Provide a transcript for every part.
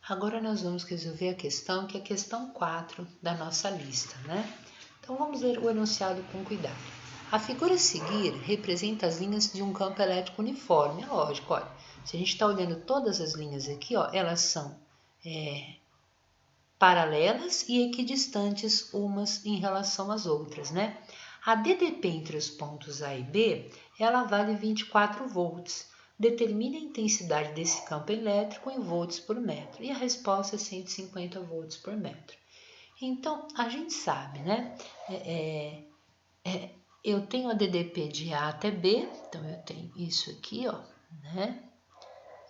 Agora nós vamos resolver a questão que é a questão 4 da nossa lista, né? Então vamos ler o enunciado com cuidado. A figura a seguir representa as linhas de um campo elétrico uniforme. É lógico, olha, se a gente está olhando todas as linhas aqui, ó, elas são paralelas e equidistantes umas em relação às outras, né? A DDP entre os pontos A e B, ela vale 24 volts. Determine a intensidade desse campo elétrico em volts por metro. E a resposta é 150 volts por metro. Então, a gente sabe, né? Eu tenho a DDP de A até B, então eu tenho isso aqui, ó, né?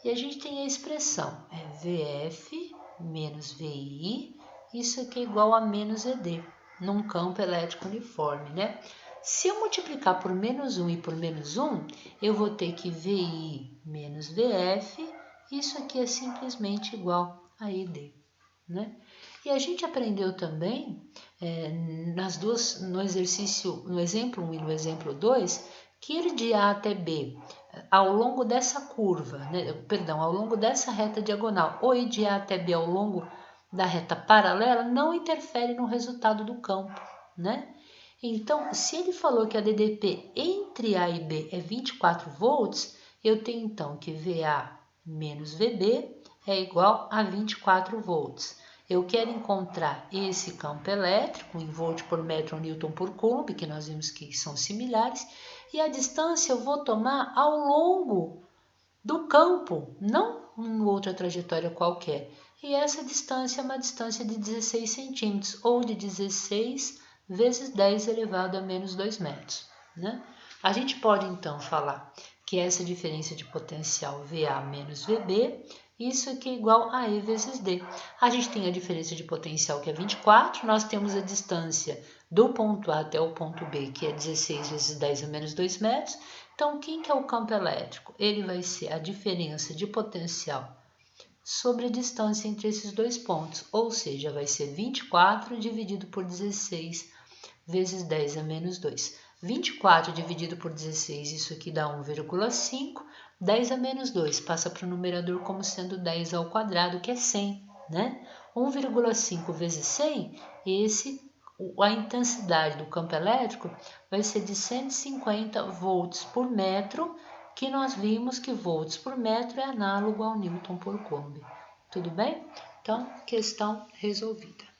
E a gente tem a expressão, VF menos VI, isso aqui é igual a menos ED, num campo elétrico uniforme, né? Se eu multiplicar por menos 1 e por menos 1, eu vou ter que VI menos VF, isso aqui é simplesmente igual a ED, né? E a gente aprendeu também, no exemplo 1 e no exemplo 2, que ir de A até B ao longo dessa curva, né, ao longo dessa reta diagonal, ou ir de A até B ao longo da reta paralela, não interfere no resultado do campo, né? Então, se ele falou que a DDP entre A e B é 24 volts, eu tenho então que VA menos VB é igual a 24 volts. Eu quero encontrar esse campo elétrico em volt por metro ou newton por coulomb, que nós vimos que são similares, e a distância eu vou tomar ao longo do campo, não em outra trajetória qualquer. E essa distância é uma distância de 16 centímetros, ou de 16 vezes 10 elevado a menos 2 metros, né? A gente pode então falar que essa diferença de potencial VA menos VB, isso aqui é igual a E vezes D. A gente tem a diferença de potencial que é 24, nós temos a distância do ponto A até o ponto B, que é 16 vezes 10 a menos 2 metros. Então, quem que é o campo elétrico? Ele vai ser a diferença de potencial sobre a distância entre esses dois pontos, ou seja, vai ser 24 dividido por 16 vezes 10 a menos 2. 24 dividido por 16, isso aqui dá 1,5. 10 a menos 2 passa para o numerador como sendo 10 ao quadrado, que é 100, né? 1,5 vezes 100, a intensidade do campo elétrico vai ser de 150 volts por metro, que nós vimos que volts por metro é análogo ao newton por coulomb. Tudo bem? Então, questão resolvida.